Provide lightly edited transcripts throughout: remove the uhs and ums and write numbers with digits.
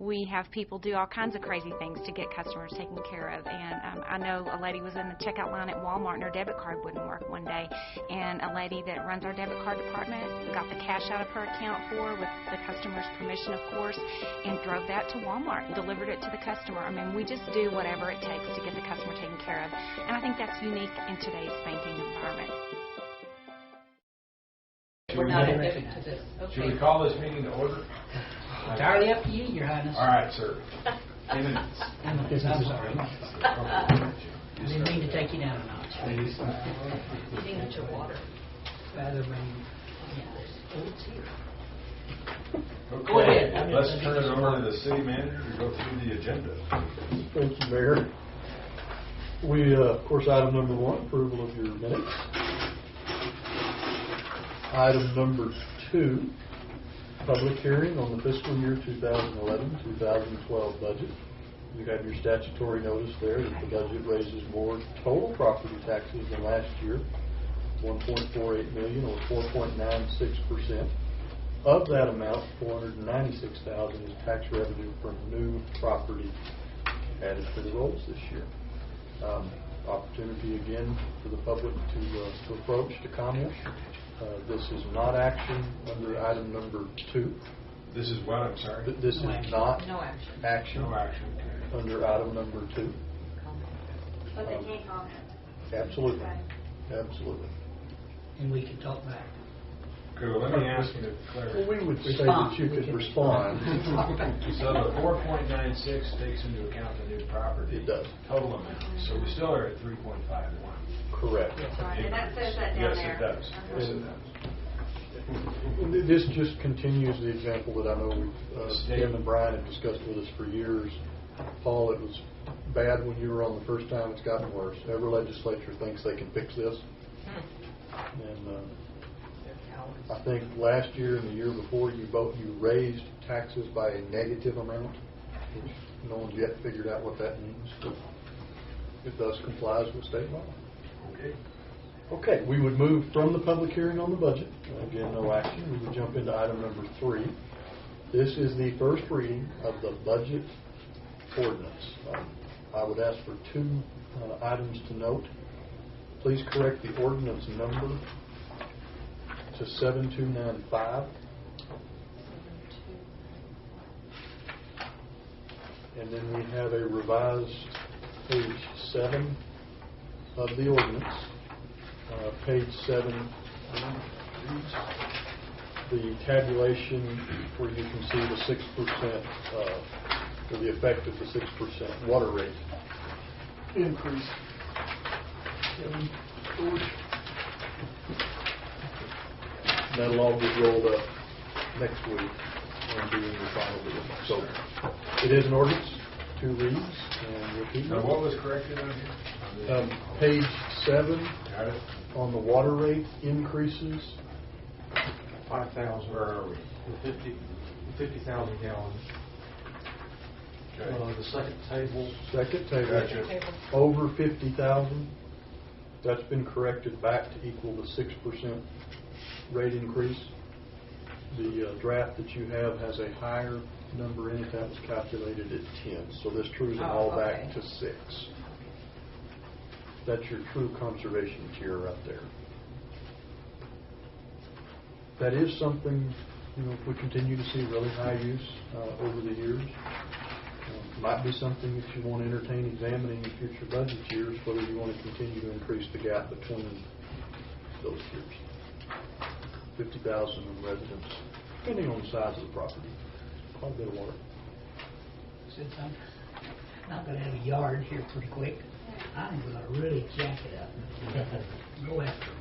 we have people do all kinds of crazy things to get customers taken care of. And I know a lady was in the checkout line at Walmart and her debit card wouldn't work one day. And a lady that runs our debit card department got the cash out of her account for her with the customer's permission, of course, and drove that to Walmart and delivered it to the customer. I mean, we just do whatever it takes to get the customer taken care of. And I think that's unique in today's banking environment. We're not admitted to this. Okay. Should we call this meeting to order? Entirely up to you, Your Highness. All right, sir. 10 minutes. I'm sorry. Didn't mean to take you down a notch. You didn't get your water. Rather than, yeah, it's here. Okay. Go ahead. Let's turn it over to the city manager to go through the agenda. Thank you, Mayor. We, of course, item number 1, approval of your minutes. Item number 2, public hearing on the fiscal year 2011-2012 budget. You have your statutory notice there that the budget raises more total property taxes than last year, $1.48 million or 4.96%. Of that amount, $496,000 is tax revenue from new property added to the rolls this year. Opportunity again for the public to approach, to comment. This is not action under item number 2. This is what, I'm sorry? This is not No action. action No action. Okay. under item number 2. But they can't comment. Absolutely. Absolutely. And we can talk back. Okay, well, let me ask you to clarify. Well, we would say that you could respond. So the 4.96 takes into account the new property. It does. Total amount. So we still are at 3.51. Correct. Right, and that says that down Yes, there. it does. Yes, it does. This just continues the example that I know Tim and Brian have discussed with us for years. Paul, it was bad when you were on the first time. It's gotten worse. Every legislature thinks they can fix this. And I think last year and the year before you raised taxes by a negative amount, which no one's yet figured out what that means. It thus complies with state law. Okay, we would move from the public hearing on the budget. Again, no action. We would jump into item number 3. This is the first reading of the budget ordinance. I would ask for 2 items to note. Please correct the ordinance number to 7295. And then we have a revised page 7 of the ordinance. Page 7 reads the tabulation where you can see the 6%, or the effect of the 6% water rate increase. That'll all get rolled up next week and be in the final bill. So it is an ordinance, 2 reads, and we'll keep Now, going. what was corrected on here? Page 7 Got it. on the water rate increases. 5,000. Where are we? The 50,000 gallons. Okay. The second table. Second table, Gotcha. over 50,000. That's been corrected back to equal the 6% rate increase. The draft that you have has a higher number in it. That was calculated at 10. So this trues them all back to 6. That's your true conservation tier right there. That is something, if we continue to see really high use over the years. Might be something that you want to entertain examining in future budget years, whether you want to continue to increase the gap between those tiers. 50,000 residents, depending on the size of the property. Quite a bit of water. Since I'm not going to have a yard here pretty quick, I'm going to really jack it up. Go after it.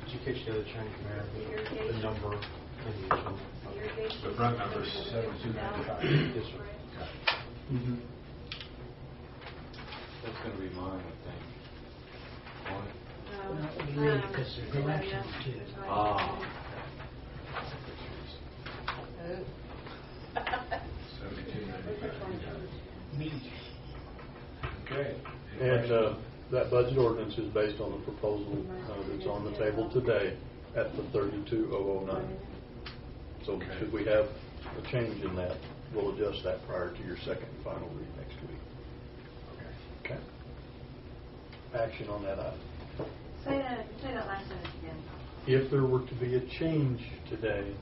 Did you catch the other change, Mayor? The number and the additional. The front number is 7295. Yes, sir. Mm-hmm. That's going to be mine, I think. Not really, because there's elections too. Ah. 7295. Me. Okay. And that budget ordinance is based on the proposal that's on the table today at the 32009. So should we have a change in that, we'll adjust that prior to your second and final read next week. Okay. Okay? Action on that item. Say that last sentence again. If there were to be a change today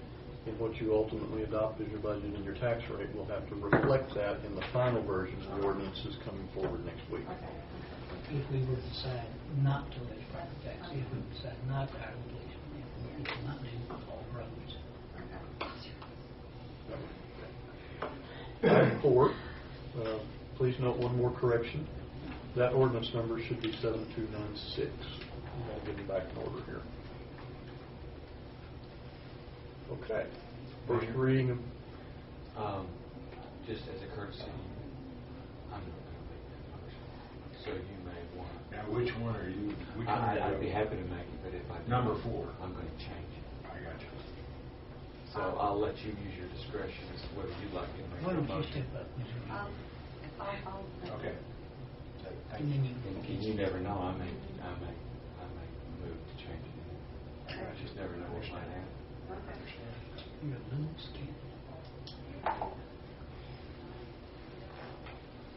in what you ultimately adopt as your budget and your tax rate, we'll have to reflect that in the final version of the ordinances coming forward next week. If we were to decide not to raise property tax, if we decide not to hire a policeman, if we will not do all roads. Item 4, please note one more correction. That ordinance number should be 7296. I'll get them back in order here. Okay. First reading of... Just as a courtesy, I'm not going to make that motion. So you may want to... Now, which one are you? I'd be happy to make it, but if I do, Number 4. I'm going to change it. I got you. So I'll let you use your discretion as to whether you'd like to make Why the don't you motion. step up, Mr. Reed? I'll Okay. And then you And you never know. I may move to change it. I just never know what might happen. you're a little scared.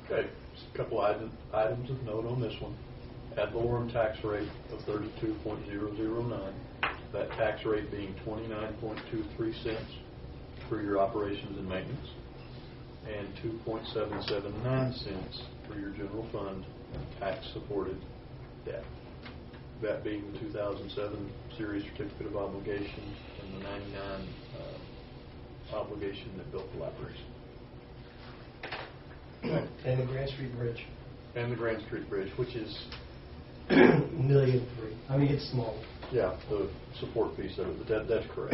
Okay, just a couple items of note on this one. Ad valorem tax rate of 32.009. That tax rate being 29.23 cents for your operations and maintenance, and 2.779 cents for your general fund tax-supported debt. That being the 2007 series certificate of obligation and the 99 obligation that built the libraries. And the Grand Street Bridge, And the Grand Street Bridge, which is, $1.3 million. I mean, it's small. yeah, the support piece of it, but that's correct.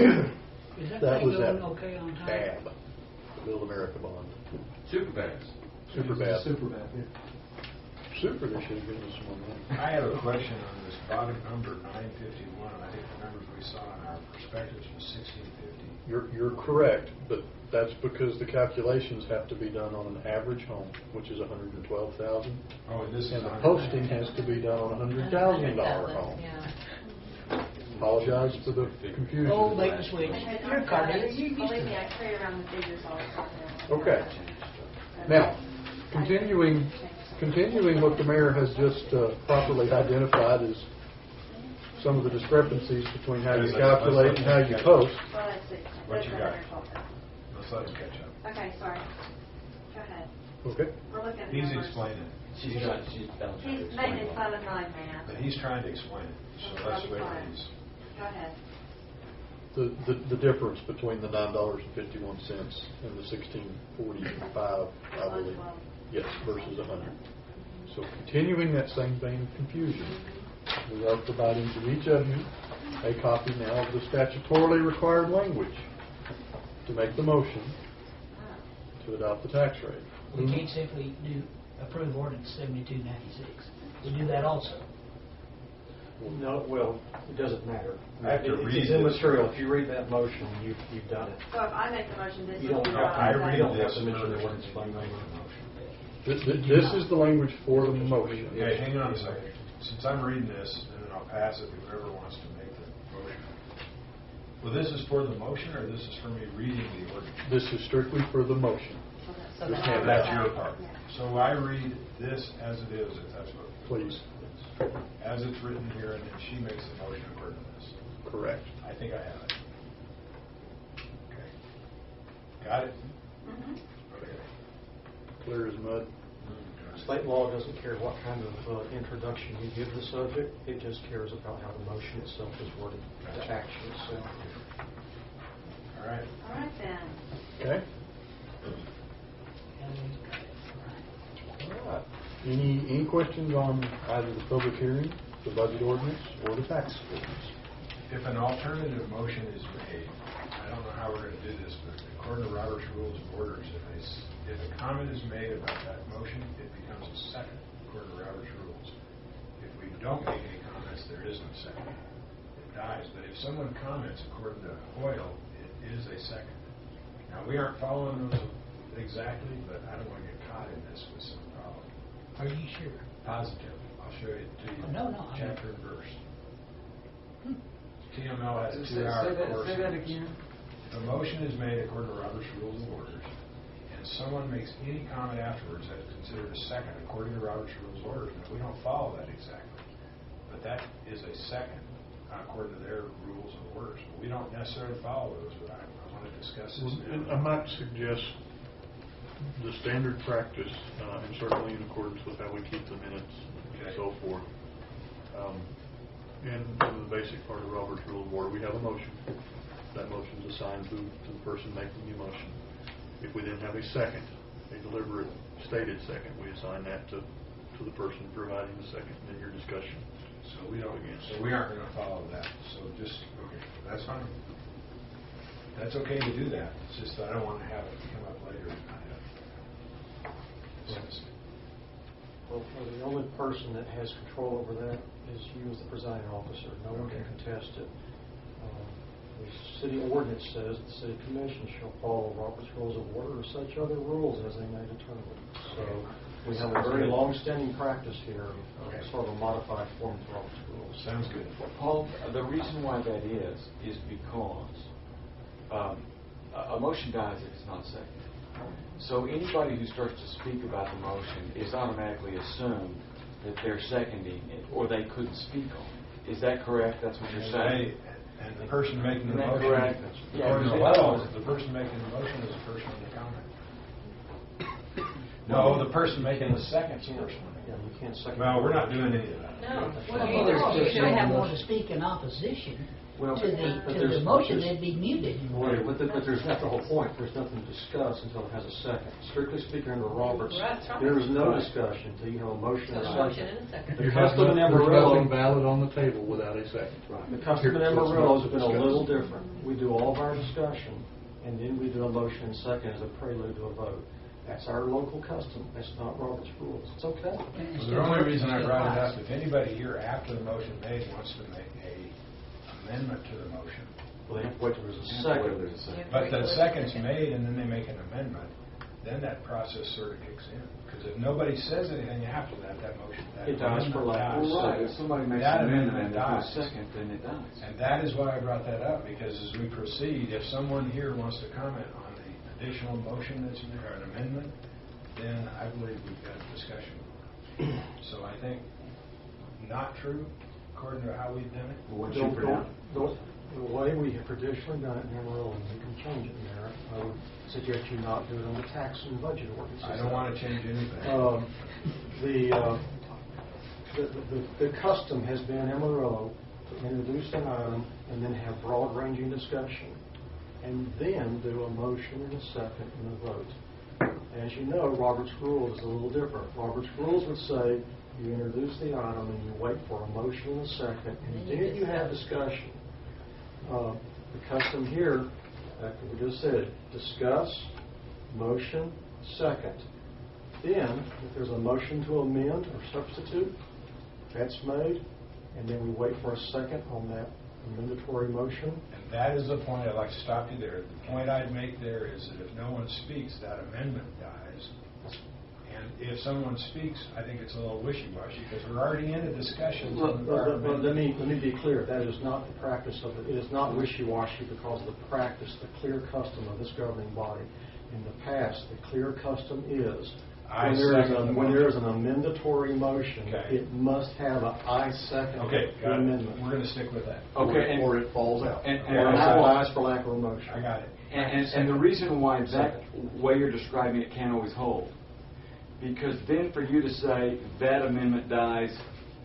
Is that That thing was going that okay on time? BAB, the Build America bond. Super bads. Super bad. Super bad, yeah. Super, they should have given us some more money. I have a question on this bottom number, 951. I think the numbers we saw in our prospectus was 1650. You're correct, but that's because the calculations have to be done on an average home, which is $112,000. Oh, and this is And the 100. posting has to be done on a $100,000 home. Apologize for the confusion. Oh, make the switch. Okay, You're caught in it. You used believe to me, I that. carry around the figures all the time. Okay. Now, continuing what the mayor has just properly identified as some of the discrepancies between how you calculate and how you post. Well, that's it. What you got? That's 112. Let's let him catch up. Okay, sorry. Go ahead. Okay? We're looking at He's numbers. explaining it. She's He's making fun of my math. But he's trying to explain it. So let's wait for these. Go ahead. The difference between the $9.51 and the $16.45, I believe. Yes, versus 100. So continuing that same vein of confusion, we are providing to each of you a copy now of the statutorily required language to make the motion to adopt the tax rate. We can't simply approve ordinance 7296. We do that also. No, well, it doesn't matter. I have to It's read immaterial. this. If you read that motion, you've done it. So if I make the motion, this You don't is have to, I you read don't have this to mention the first, ordinance by and you make number. the motion. This is the language for the motion. Okay, hang on a second. Since I'm reading this, and then I'll pass it to whoever wants to make the motion. Well, this is for the motion, or this is for me reading the ordinance? This is strictly for the motion. So Just then hand I'll- That's your part. Yeah. So I read this as it is, if that's what. Please. As it's written here, and then she makes the motion according to this. Correct. I think I have it. Okay. Got it? Mhm. Okay. Clear as mud. State law doesn't care what kind of introduction you give the subject. It just cares about how the motion itself is worded to action. So All right. All right then. Okay? All right. Any questions on either the public hearing, the budget ordinance, or the tax ordinance? If an alternative motion is made, I don't know how we're going to do this, but according to Robert's Rules of Orders, if a comment is made about that motion, it becomes a second, according to Robert's Rules. If we don't make any comments, there is no second. It dies. But if someone comments according to Hoyle, it is a second. Now, we aren't following those exactly, but I don't want to get caught in this with some problem. Are you sure? Positive. I'll show it to you. No. Chapter and verse. TML has a Say 2-hour that- course. say that again. If a motion is made according to Robert's Rules of Orders, and and someone makes any comment afterwards that's considered a second according to Robert's Rules of Order. Now, we don't follow that exactly, but that is a second according to their rules of orders. We don't necessarily follow those, but I want to discuss this now. I might suggest the standard practice, and certainly in accordance with how we keep the minutes and so forth. And in the basic part of Robert's Rule of Order, we have a motion. That motion is assigned to the person making the motion. If we then have a second, a deliberate stated second, we assign that to the person providing the second in your discussion. So we don't. So we aren't going to follow that. So just okay. That's fine. That's okay to do that. It's just that I don't want to have it come up later and not have it. Well, the only person that has control over that is you as the presiding officer. No one can contest it. The city ordinance says the city commission shall follow Robert's Rules of Order or such other rules as they may determine. So we have a very long-standing practice here, sort of a modified form of Robert's Rules. Sounds good. Paul, the reason why that is because a motion dies if it's not seconded. So anybody who starts to speak about the motion is automatically assumed that they're seconding it, or they couldn't speak on it. Is that correct? That's what you're saying? And the person making the motion, correct? according to the law, the person making the motion is the person in the comment. No, the person making the second is the person. Yeah, you can't second. Well, we're not doing any of that. No. Well, if they have one to speak in opposition to the motion, they'd be muted. Right, but that's the whole point. There's nothing to discuss until it has a second. Strictly speaking, under Roberts, there is no discussion until you have a motion and a second. You have nothing valid on the table without a second. Right. The custom in Amarillo has been a little different. We do all of our discussion, and then we do a motion and second as a prelude to a vote. That's our local custom. That's not Robert's Rules. It's okay. So the only reason I brought it up, if anybody here after the motion made wants to make a amendment to the motion. Well, they have to wait till there's a second. But the second's made and then they make an amendment, then that process sort of kicks in. Because if nobody says anything after that, that motion, that it dies for lack of right. If somebody makes an amendment and there's no second, then it dies. And that is why I brought that up, because as we proceed, if someone here wants to comment on the additional motion that's in there, or an amendment, then I believe we've got a discussion. So I think not true, according to how we've done it. What's your pronoun? The way we have traditionally done it in Amarillo, and you can change it in there, I would suggest you not do it on the tax and budget ordinances. I don't want to change anything. The custom has been in Amarillo to introduce an item and then have broad-ranging discussion, and then do a motion and a second and a vote. As you know, Robert's Rules is a little different. Robert's Rules would say you introduce the item and you wait for a motion and a second, and then you have discussion. The custom here, like we just said, discuss, motion, second. Then, if there's a motion to amend or substitute, that's made, and then we wait for a second on that amendatory motion. And that is the point I'd like to stop you there. The point I'd make there is that if no one speaks, that amendment dies. And if someone speaks, I think it's a little wishy-washy because we're already in a discussion. But let me be clear. That is not the practice of it. It is not wishy-washy because of the practice, the clear custom of this governing body. In the past, the clear custom is when there is an amendatory motion, it must have an I second the amendment. We're going to stick with that. Okay, or it falls out. And it dies for lack of a motion. I got it. And the reason why that way you're describing it can't always hold, because then for you to say that amendment dies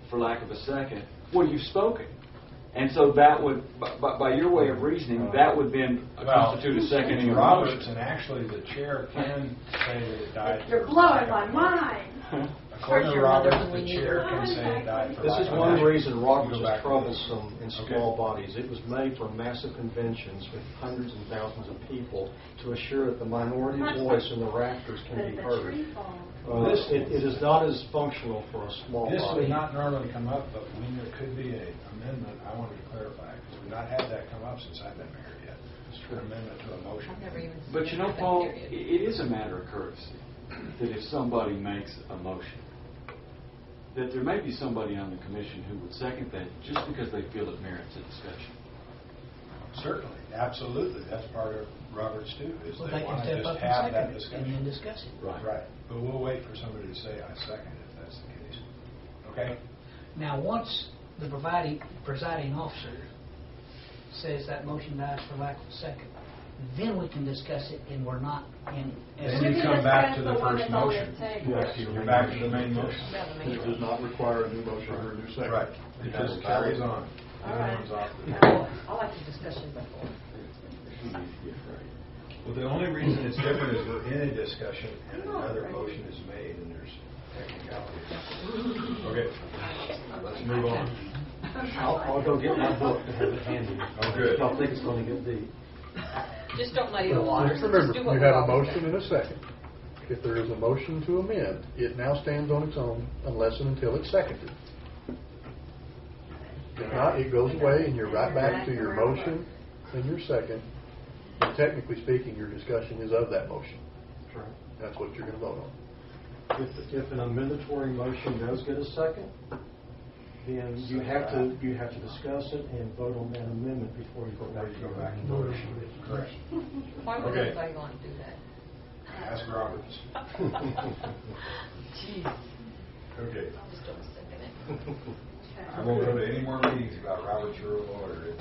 for lack of a second, well, you've spoken. And so that would, by your way of reasoning, that would then constitute a seconding of Roberts, and actually the chair can say that it died. You're blowing my mind. According to Roberts, the chair can say it died for This lack is of one action. reason Roberts is troublesome in small bodies. It was made for massive conventions with hundreds and thousands of people to assure that the minority voice in the rafters can be heard. It is not as functional for a small body. This would not normally come up, but when there could be an amendment, I wanted to clarify, because we've not had that come up since I've been mayor yet. An amendment to a motion. But you know, Paul, it is a matter of courtesy that if somebody makes a motion, that there may be somebody on the commission who would second that just because they feel it merits a discussion. Certainly, absolutely. That's part of Robert's too, is Well, they they can want to step just up and have that second it, and then discussion. discuss it. Right. But we'll wait for somebody to say, I second it, if that's the case. Okay? Now, once the presiding officer says that motion dies for lack of a second, then we can discuss it, and we're not in. Then you come back to the first motion. Yes. You're back to the main motion. It does not require a new motion or a new second. Right. It just carries on. All right. Everyone's off the I like the discussion before. Well, the only reason it's different is we're in a discussion and another motion is made and there's technicality. Okay, let's move on. I'll go get my book to have it handy. Oh, good. Y'all think it's going to get deep. Just don't muddy the waters. Just Just do remember, what you we've have a always motion done. and a second. If there is a motion to amend, it now stands on its own unless and until it's seconded. If not, it goes away and you're right back to your motion and your second. And technically speaking, your discussion is of that motion. That's right. That's what you're going to vote on. If an amendatory motion does get a second, then you have to discuss it and vote on that amendment before you go back to your back to vote. Correct. Why would Okay. anybody want to do that? Ask Roberts. Jeez. Okay. Just don't second it. I won't go to any more meetings about Robert's Rule of Order.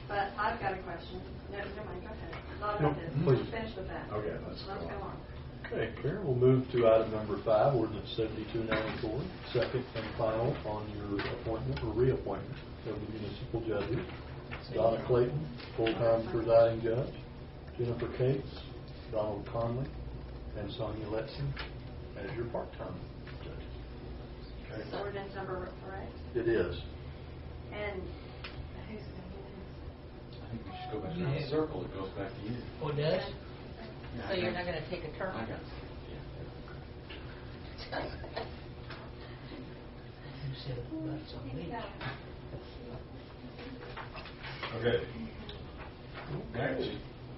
But I've got a question. No, never mind, go ahead. Not No, about this. please. Finish with that. Okay, let's go go on. on. Okay, Karen, we'll move to item number 5, ordinance 7294, second and final on your appointment or reappointment of the municipal judges. Donna Clayton, full-time presiding judge, Jennifer Cates, Donald Conley, and Sonia Letson as your part-time judges. Is ordinance number correct? It is. And who's going to do I think we should go back around the circle. It goes back to you. Oh, it does? So you're not going to take a turn? I got it. You said that's on me. Okay. Next.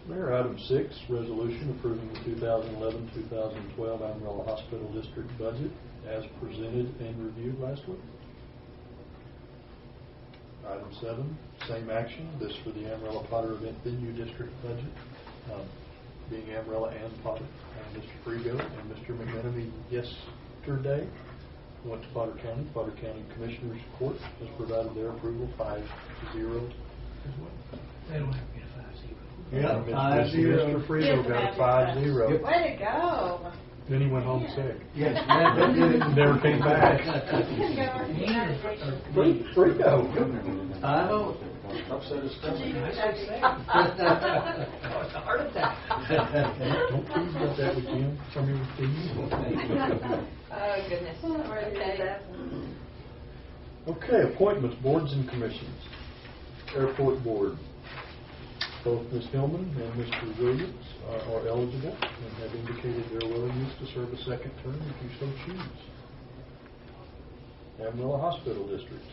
Mayor, item 6, resolution approving the 2011-2012 Amarillo Hospital District budget as presented and reviewed last week. Item 7, same action, this for the Amarillo Potter Event Venue District budget, being Amarillo and Potter. And Mr. Frigo and Mr. McMenamy yesterday went to Potter County. Potter County Commissioners Court has provided their approval 5-0 as well. They don't have to get a 5-0. Yeah, 5-0. Mr. Frigo got a 5-0. Way to go. Then he went home sick. Yes. Never came back. Frigo. I know. Upset his stomach. Heart attack. Don't tease about that with Jim. Tell me with Jim. Oh, goodness. Okay. Okay, appointments, boards and commissions. Airport Board. Both Ms. Hillman and Mr. Williams are eligible and have indicated their willingness to serve a second term if you so choose. Amarillo Hospital District.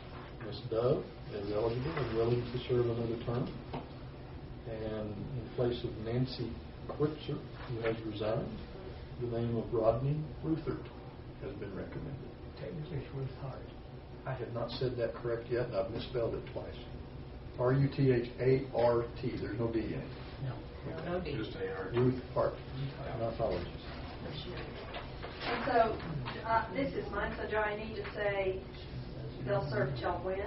Ms. Dove is eligible and willing to serve another term. And in place of Nancy Quitzer, who has resigned, the name of Rodney Ruthert has been recommended. Technically, it's Ruth Hart. I have not said that correct yet, and I've misspelled it twice. R-U-T-H-A-R-T. There's no D in it. No. No D. Just AR. Ruth Hart. My apologies. And so, this is mine, so do I need to say they'll serve till when?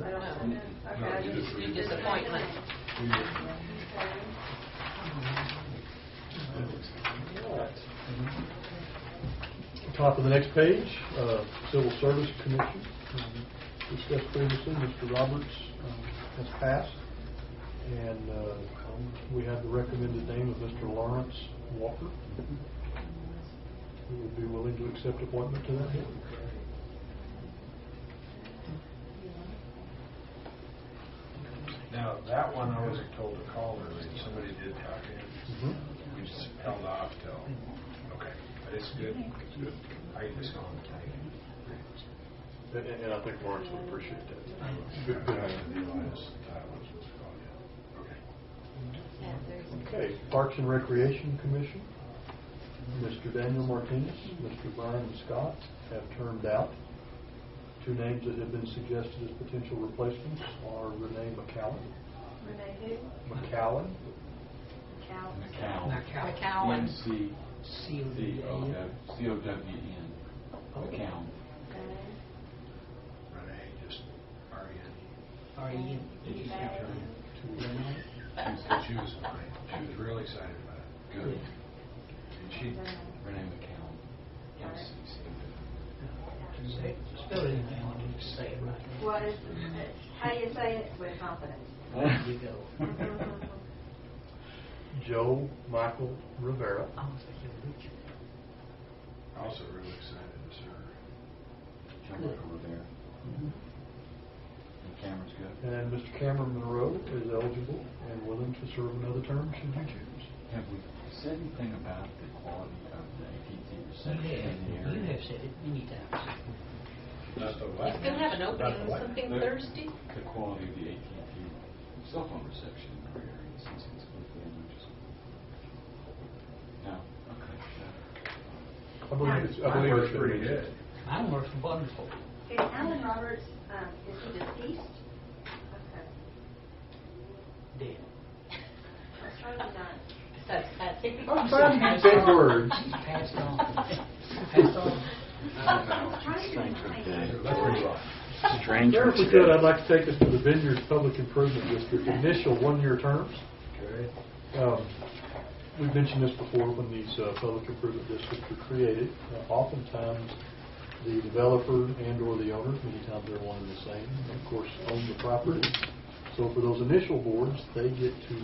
I don't know. Okay, I No, you just. just- Disappointment. All right. Top of the next page, Civil Service Commission. Discussed previously, Mr. Roberts has passed, and we have the recommended name of Mr. Lawrence Walker, who would be willing to accept appointment to that board. Now, that one I wasn't told to call early. Somebody did talk to him. We just held off till, okay. But it's good. It's good. I just gone tonight. And I think Lawrence would appreciate that. Good. I didn't realize that was what's called yet. Okay. Okay, Parks and Recreation Commission. Mr. Daniel Martinez, Mr. Brian Scott have termed out. Two names that have been suggested as potential replacements are Renee McCallum Renee who? McCowan. Cal. McCowan. C-O-W-N. McCowan. Renee, just R-E-N-E. R-E-N. She was fine. She was real excited about it. Good. And she, Renee McCowan. M-C-C. Spell it in there, I need to say it right. What is, how do you say it with confidence? There you go. Joe Michael Rivera. I was thinking Richard. also real excited to serve. John Michael Rivera. And Cameron's good. And Mr. Cameron Monroe is eligible and willing to serve another term should you choose. Have we said anything about the quality of the AT&T You reception have, in the area? you have said it many times. Not the what? He's going to have an opening Not the on what? something The- Thursday. The quality of the AT&T cell phone reception in our area since it's within just... No, okay. I believe it's Mine works been pretty mentioned. good. Mine works wonderful. Okay, Alan Roberts, is he deceased? Okay. Dead. Let's try to not. That's it. I'm trying to use big words. Passed on. Passed on. Let's move on. Sir, if we could, I'd like to take us to the Vineyards Public Improvement District, initial one-year terms. Okay. We've mentioned this before when these public improvement districts are created. Oftentimes, the developer and/or the owner, many times they're one and the same, of course, own the property. So for those initial boards, they get to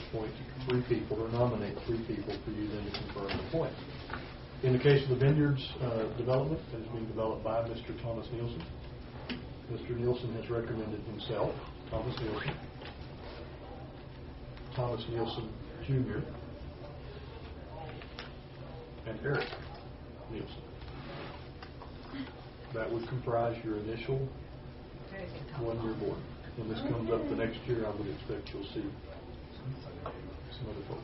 appoint 3 people or nominate 3 people for you then to confirm and appoint. In the case of the Vineyards development, that is being developed by Mr. Thomas Nielsen. Mr. Nielsen has recommended himself, Thomas Nielsen Jr., and Eric Nielsen. That would comprise your initial one-year board. When this comes up the next year, I would expect you'll see some other folks.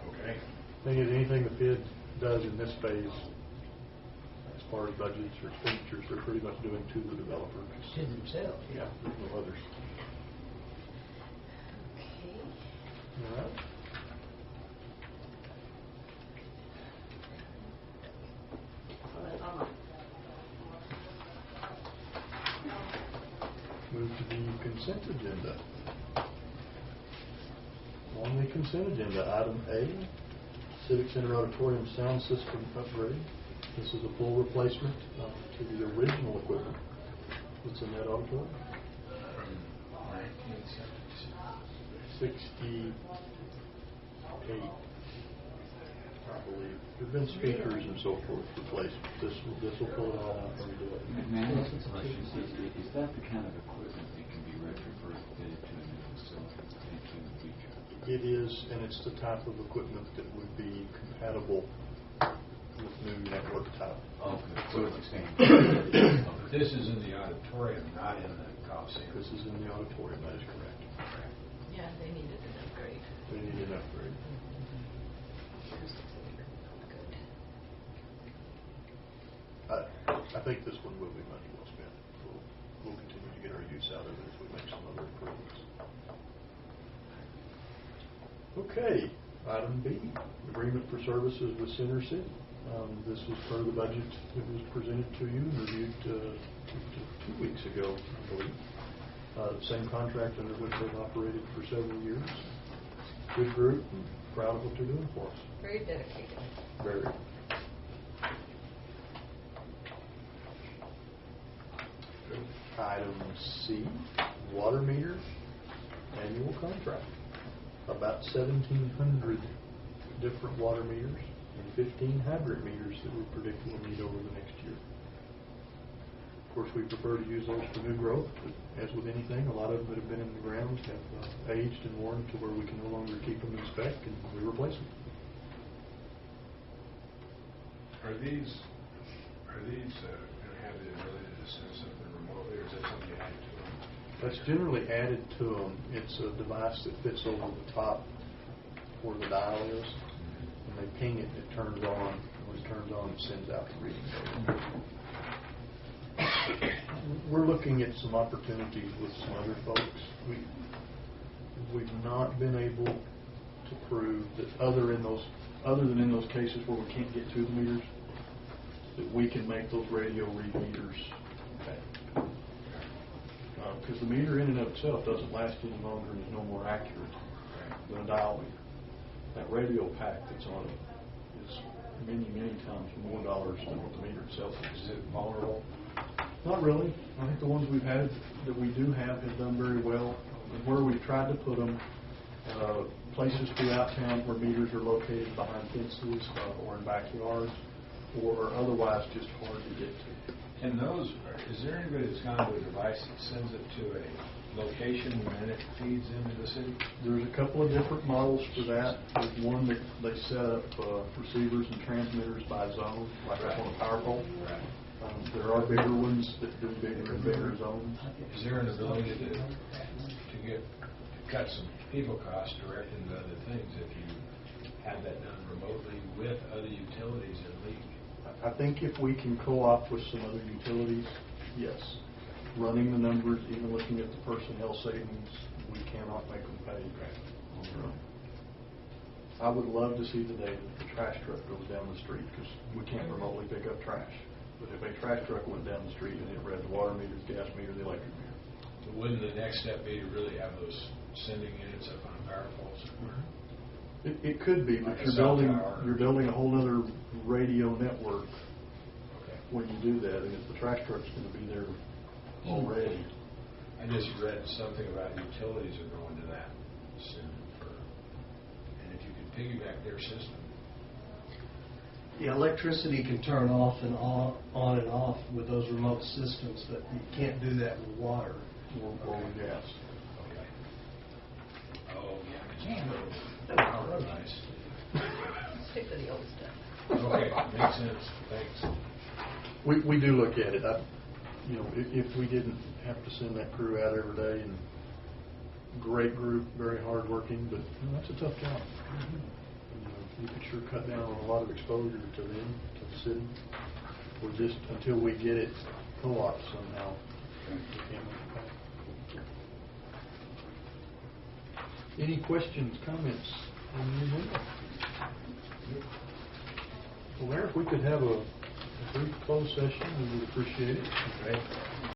Okay. Thing is, anything the FID does in this phase, as far as budgets or expenditures, they're pretty much doing to the developer. To themselves. Yeah, there's no others. All right. Move to the consent agenda. On the consent agenda, item A, Civic Center Auditorium sound system upgrade. This is a full replacement to the original equipment that's in that auditorium. From 1966. 68, I believe. There have been speakers and so forth replaced. This will pull it all out and redo it. May I ask a question? Is that the kind of equipment that can be retrofitted to a new facility in the future? It is, and it's the type of equipment that would be compatible with new network type. Okay, so it's expanding. This is in the auditorium, not in the Coliseum. This is in the auditorium, that is correct. Yeah, they needed an upgrade. They need an upgrade. I think this one will be money well spent. We'll continue to get our use out of it if we make some other improvements. Okay, item B, agreement for services with Center City. This was part of the budget that was presented to you and reviewed 2 weeks ago, I believe. Same contract under which they've operated for several years. Good group, and proud of what they're doing for us. Very dedicated. Very. Item C, water meter annual contract. About 1,700 different water meters and 15 hybrid meters that we predict we'll need over the next year. Of course, we prefer to use those for new growth, but as with anything, a lot of them that have been in the ground have aged and worn to where we can no longer keep them in spec and we replace them. Are these going to have the ability to send something remotely, or is that something you add to them? That's generally added to them. It's a device that fits over the top where the dial is, and they ping it, and it turns on. And when it turns on, it sends out the reading. We're looking at some opportunities with some other folks. We've not been able to prove that other than in those cases where we can't get to the meters, that we can make those radio read meters. Because the meter in and of itself doesn't last any longer and is no more accurate than a dial meter. That radio pack that's on it is many, many times more dollars than what the meter itself is. Is it vulnerable? Not really. I think the ones we've had that we do have done very well. And where we've tried to put them, places throughout town where meters are located behind fences or in backyards, or otherwise just hard to get to. And those, is there anybody that's gone to a device that sends it to a location and then it feeds into the city? There's a couple of different models for that. There's one that they set up receivers and transmitters by zone, like up on a power pole. Right. There are bigger ones that do bigger and bigger zones. Is there an ability to cut some people costs directed to other things if you have that done remotely with other utilities in league? I think if we can co-op with some other utilities, yes. Running the numbers, even looking at the personnel savings, we cannot make them pay on their own. I would love to see the day that the trash truck goes down the street, because we can't remotely pick up trash. But if a trash truck went down the street and it read the water meter, the gas meter, the electric meter. But wouldn't the next step be to really have those sending units up on power poles somewhere? It could be, but Like a cell tower. you're building a whole other radio network Okay. when you do that, and if the trash truck's going to be there already. I just read something about utilities are going to that soon. And if you could piggyback their system. Yeah, electricity can turn off and on and off with those remote systems, but you can't do that with water. Or with gas. Okay. Oh, yeah. Oh, nice. Stick to the old stuff. Okay, makes sense. Thanks. We do look at it. If we didn't have to send that crew out every day, and great group, very hardworking, but that's a tough job. You could sure cut down on a lot of exposure to them, to the city. We're just, until we get it co-op somehow, we can't make it happen. Any questions, comments on the agenda? Well, Mayor, if we could have a brief closed session, we would appreciate it. Okay.